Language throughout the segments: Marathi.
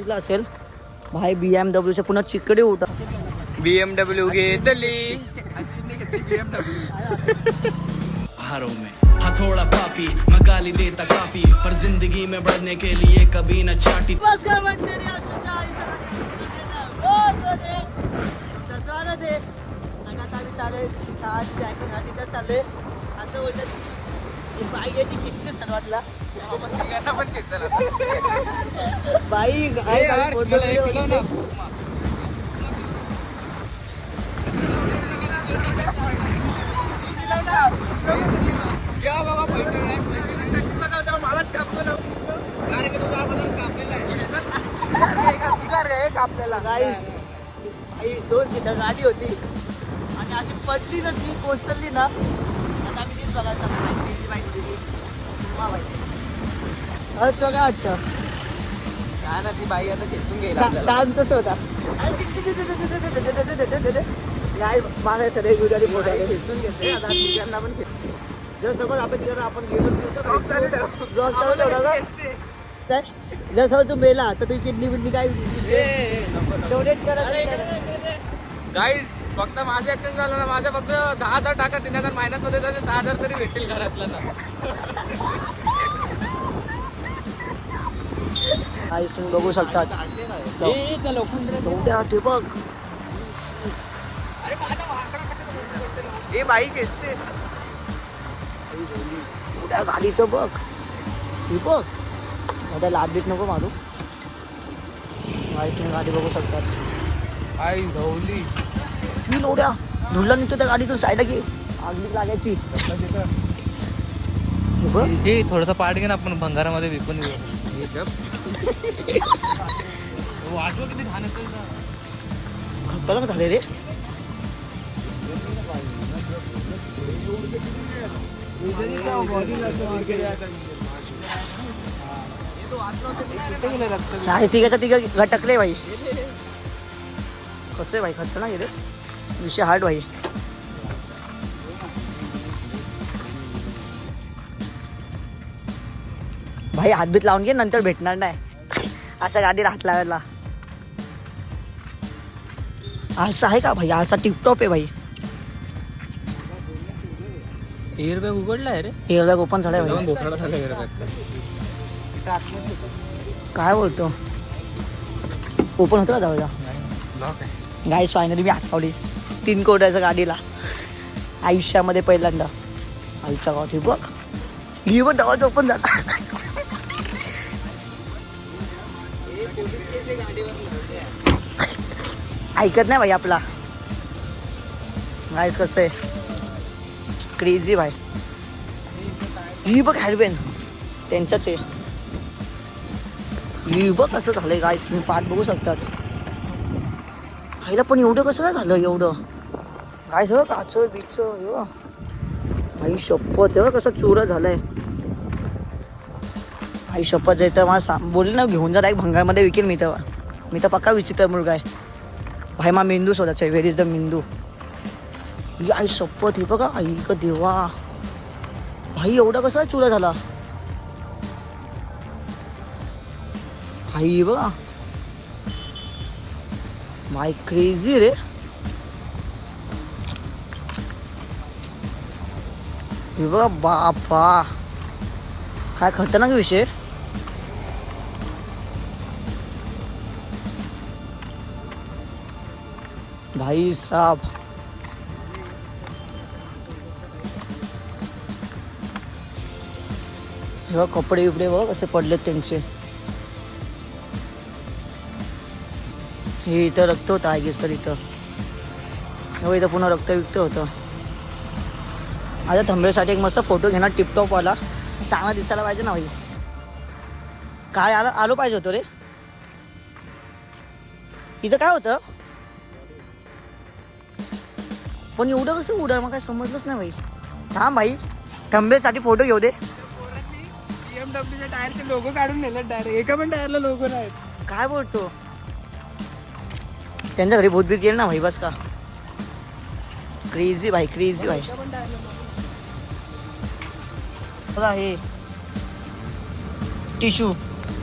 बघितलं असेल भाई BMW पुन्हा चिकडे उठा BMW घेतली हारों में हथौड़ा पापी मैं गाली देता काफी पर जिंदगी में बढ़ने के लिए कभी न चाटी चालले असं बोलतात बाई आहे ती खिचते सर्वातला बाई मलाच कापलेला गाईस बाई 2 सीटर गाडी होती आणि अशी पडली ना ती कोसळली ना आता आम्ही तीच बघायचं बाईक दिली असं काय वाटतं काय ना ती बाई आता खेचून गेला डान्स कसं होता काय मागाय सगळे व्हिडिओ फोटो खेचून घेते आता तिघांना पण जर समज आपण तिकडे आपण गेलो जर समज तू मेला तर तुझी किडनी बिडनी काय डोनेट करा गाईज फक्त माझं ऍक्शन झालं ना माझ्या फक्त 10,000 टाका 3,000 महिन्यात 6,000 तरी भेटतील घरातला ना आईस तुम्ही बघू शकता ते बघ हे बाई खेचते त्या गाडीचं बघ ही बघ मोठ्या लादबीत नको मारू आईस तुम्ही गाडी बघू शकतात आई धवली मी लोड्या धुरला निघतो त्या गाडीतून साईडला घे आगली लागायची थोडासा पार्ट घे ना आपण भंगारामध्ये विकून वाचवा किती घाण खतरनाक झाले रे नाही तिघ घटकले भाई कसं भाई खतरनाक रे विषय हार्ड भाई भाई हातबीत लावून घे नंतर भेटणार नाही असा गाडीला हात लावायला आरसा आहे का भाई आरसा टिपटॉप आहे भाई एअरबॅग उघडला आहे रे एअरबॅग ओपन झालाय भाई बोथाडा झाला एअरबॅग काय बोलतो ओपन होतं का दरवाजा गाईस फायनली मी आठवली 3 कोट्याच्या गाडीला आयुष्यामध्ये पहिल्यांदा आईच्या गावात हे बघ ही बघ दरवाजा ओपन झाला ऐकत नाही भाई आपला गाईस कसं आहे क्रेझी भाई ही बघ हॅडबेन त्यांच्याच आहे ही बघ कसं झालंय गाईस तुम्ही पाठ बघू शकतात आईला पण एवढं कसं काय झालं एवढं काय सगळं काच बीच आई शपथ तेव्हा कसं चुरा झालंय आई शपथ जाय तर मला बोलले ना घेऊन जा डायरेक्ट भंगारमध्ये विकेल मी तर पक्का विचित्र मुलगा आहे भाई मा मेंदू शोधायचा आहे वेर इज द मेंदू ही आई शपथ हे बघा आई का देवा भाई एवढा कसा चुरा झाला आई बघा माय क्रेझी रे हे बघा बापा काय खतरनाक विषय भाई साहब हे कपडे बिपडे बघ कसे पडलेत त्यांचे हे इथं रक्त होतं आय गेस तर इथं इथं पुन्हा रक्त विक्त होतं आता थंबेसाठी एक मस्त फोटो घेणार टिपटॉपवाला चांगला दिसायला पाहिजे ना भाई काय आलो पाहिजे होतो रे इथं काय होतं पण एवढं कसं उडाल मग काय समजलंच नाही भाई थांब भाई थंबेसाठी फोटो घेऊ दे BMWच्या टायरचे लोगो काढून नेलं डायरेक्ट एका पण टायरला लोगो नाही काय बोलतो त्यांच्या घरी भूतभीत येईल ना भाई बस का क्रेझी भाई क्रेझी भाई बघा हे टिश्यू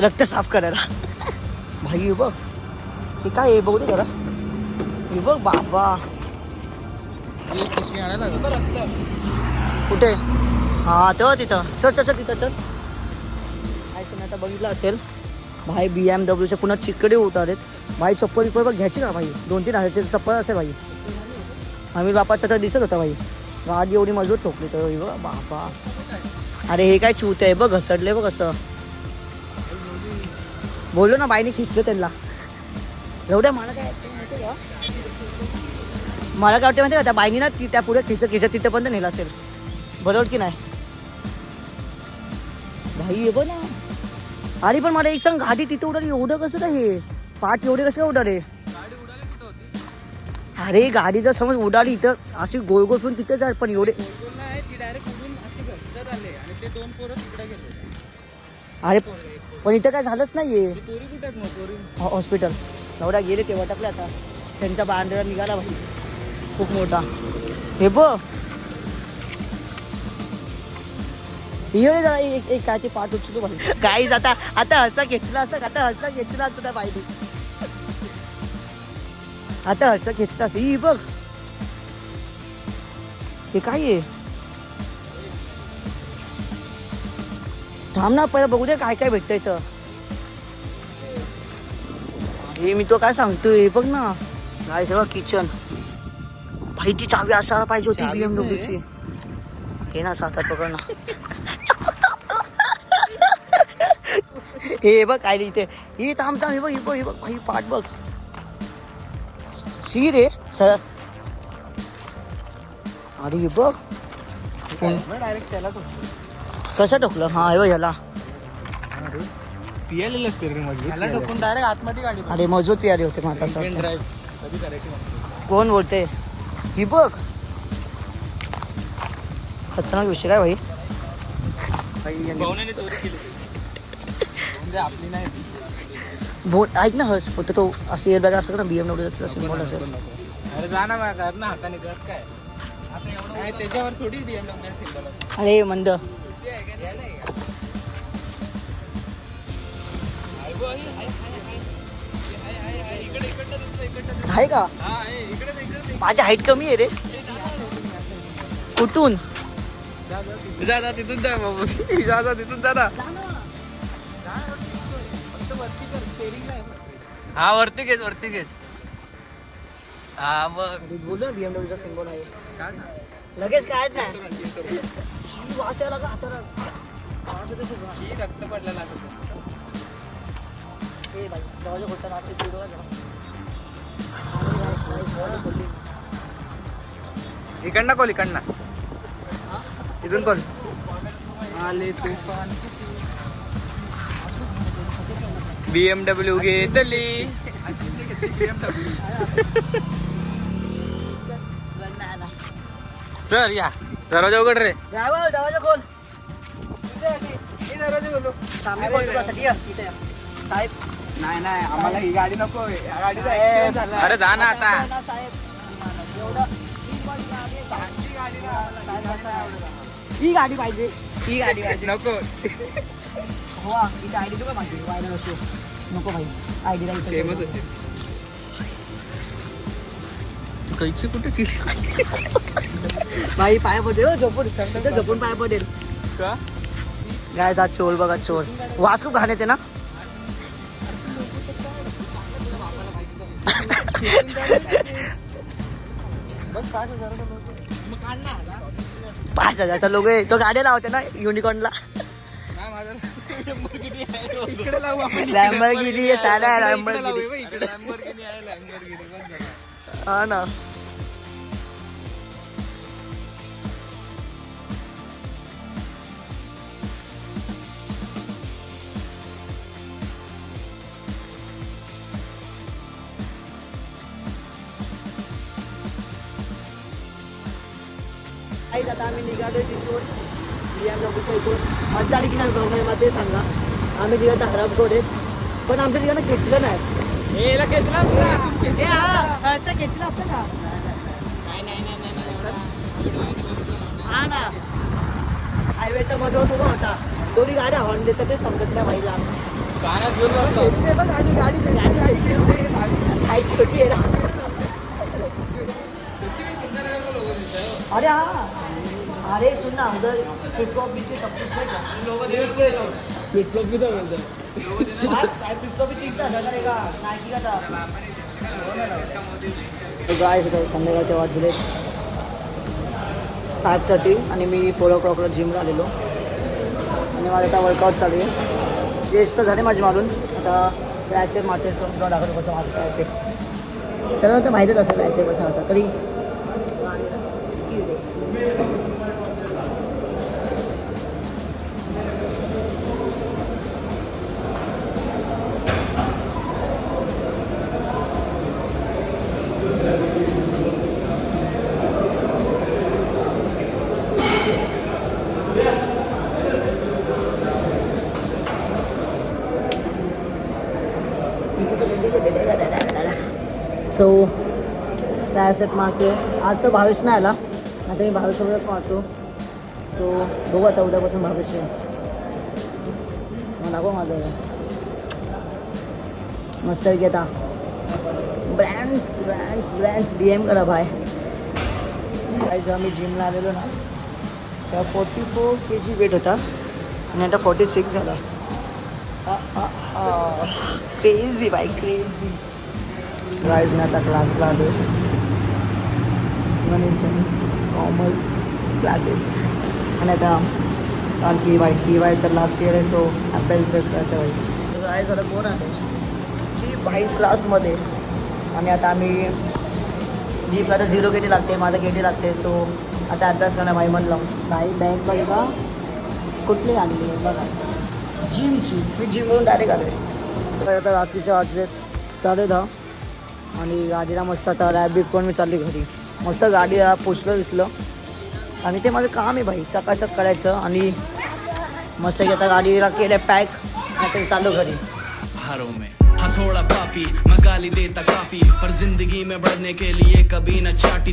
रक्त साफ करायला भाई हे बघ, हे काय आहे बघू दे जरा. हे बघ बाबा, एक पिशवी आणायला लागेल. कुठे? हा तेव्हा तिथं. चल चल चल तिथं चल. काय तुम्ही आता बघितलं असेल भाई, BMW पुन्हा चिकडे उतारेत भाई. चप्पल विप्पल बघ घ्यायची ना भाई, 2-3 हजारची चप्पल असेल भाई. आम्ही बापाचा तर दिसत होता भाई, गाडी एवढी मजबूत ठोकली तर हे बघ बापा. अरे हे काय चूत आहे बघ, घसरले बघ असं. बोललो ना बाईने खिचलं त्यांना. एवढ्या मला काय माहिती का, मला काय वाटतं माहिती का, त्या बाईनी ना ती त्या पुढे खिचत तिथं पण नेलं असेल, बरोबर की नाही भाई. हे बघ ना. अरे पण मला एक सांग, गाडी तिथं उडाली, एवढं कसं काय हे पाठ एवढे कसं काय उडाले? गाडी उडाली कुठं होती? अरे गाडी जर समज उडाली इथं अशी गोल गोल पण तिथेच आहे, पण एवढे गोल नाही, ती डायरेक्ट उडून अशी घसरत आले आणि ते 2 पोरं तिकडे गेले. अरे पण इथं काय झालंच नाहीये. ती पोरी कुठे आहेत मग? पोरी हॉस्पिटल एवढा गेले ते वटकले आता. त्यांचा बांधला निघाला भाई खूप मोठा. हे बघ ये जरा एक काय ते पाठ उचलतो भाई. गाईज आता हळसा खेचला असता, आता हळसा खेचला असता त्या बाईने, आता हळसा खेचला असता. ही बघ हे काय आहे, थांब ना पहिला बघू दे काय काय भेटतं इथं. हे मी तो काय सांगतोय, हे बघ ना काय सगळं किचन भाई. ती चावी असायला पाहिजे होती BMW ची. हे ना सात पकड ना. हे बघ काय इथे, ही थांब हे बघ, हे बघ, हे बघ भाई पाठ बघ. शी रे सर. अरे हे बघ डायरेक्ट त्याला कसं टोकलं. हा हे बघ ह्याला पियालेलं असते रे मजबूत. त्याला टोकून डायरेक्ट आतमध्ये गाडी. अरे मजबूत पियारी होते माझा असं. ड्राईव्ह कधी करायची मग? कोण बोलते? ही बघ खतरनाक विषय काय भाई. पाहुण्याने चोरी केली. म्हणजे आपली नाही. बोट ऐक ना हस फक्त तो असं एअरबॅग असं ना BMW सिम्बॉल असेल. अरे जा ना मग कर ना हाताने कर काय. आता एवढं नाही त्याच्यावर थोडी BMW सिम्बॉल असतो. अरे मंद आहे का? माझी हाईट कमी आहे रे. कुठून? जा तिथून जा बाबू. जा तिथून जा ना. हा वरती घेच. हा बघ बोल BMW चा सिम्बॉल आहे. लगेच काय नाही वास यायला का हाताला. रक्त पडलेला ए भाई दरवाजा खोलता राहते पिडवा जरा. इकडनं खोल इथून खोल. आले तुफान BMW घेतली. सर या दरवाजा उघड रे. ड्रायव्हर दरवाजा खोल. सामने खोल तुझ्यासाठी या. इथे या. साहेब नाही आम्हाला ही गाडी नको. गाडीचा ऍक्सिडेंट झाला. अरे जा ना आता. ही गाडी पाहिजे. नको. हो इथे आयडी तुला माहिती व्हायरल असो. नको भाई आयडी ला फेमस असेल. कैची कुठे केली भाई पाया पडेल हो, झोपून पाया पडेल का? काय आज चोर बघा चोर. वास खूप घाण येते ना. पाच हजारचा लोक आहे तो. गाड्या लावायच्या ना युनिकॉर्नला. लॅम्बोर्गिनी आहे साला. लॅम्बोर्गिनी हा ना. आता आम्ही निघालोय तिथून BMW इथून. मजा आली की नाही ब्लॉगमध्ये ते सांगा. आम्ही तिला तर हरप गोडे पण आमच्या ठिकाणी खेचलं नाही. खेचलं असतं का? हा ना हायवेच्या मध्ये उभा होता. दोन्ही गाड्या हॉर्न देतात ते समजत नाही भाईला. कानात घेऊन बसलो. गाडी गाडी गाडी गाडी काय छोटी आहे ना. अरे हाँ अरे सुन ना उधर फ्लिप फ्लॉप भी सब कुछ है क्या? फ्लिप फ्लॉप भी तो बोलते हैं. फ्लिप फ्लॉप भी 3,000 का नाईकी का था. गाइस संध्याकाळच्या वाजले 5:30 आणि मी 4 o'clockला जिमला आलेलो आणि माझं आता वर्कआउट चालू आहे. चेस्ट तर झाले माझे मारून आता ट्रायसेप मारते. सो तुला दाखवतो कसं मारतो ट्रायसेप. सर्व तर माहीतच असेल ट्रायसेप कसं होता तरी सो ट्रायसेप मारते. आज तर भावेश नाही आला आता मी भावेशसोबतच मारतो. सो बघू आता उद्यापासून भावेश मग दाखव माझं मस्त आहे की आता ब्रँड्स DM करा भाय. जेव्हा मी जिमला आलेलो ना तेव्हा 44 kg वेट होता आणि आता 46 झाला. Crazy by crazy. गाईज मी आता क्लासला आलो कॉमर्स क्लासेस आणि आता आणखी वाईट तर लास्ट इयर आहे. सो अभ्यास करायचा वाईट. गाईज आता कोण आहे ती बाई क्लासमध्ये आणि आता आम्ही दीपला आता 0 KT लागते माझं KT लागते. सो आता अभ्यास करणार भाई म्हणलं काही बँक बघा कुठली आणली बघा जिमची. मी जिमवरून डायरेक्ट आलो. आता रात्रीच्या वाजलेत 10:30 आणि गाडीला मस्त आता रॅप बीप करून मी चालली घरी. मस्त गाडीला पुसलं विसलं आणि ते माझं काम आहे भाई चकाचक करायचं आणि मस्त की आता गाडीला केलं पॅक आणि चालू घरी. हारों में हाँ थोड़ा पापी मैं गाली देता काफी पर जिंदगी में बढ़ने के लिए कभी न चाटी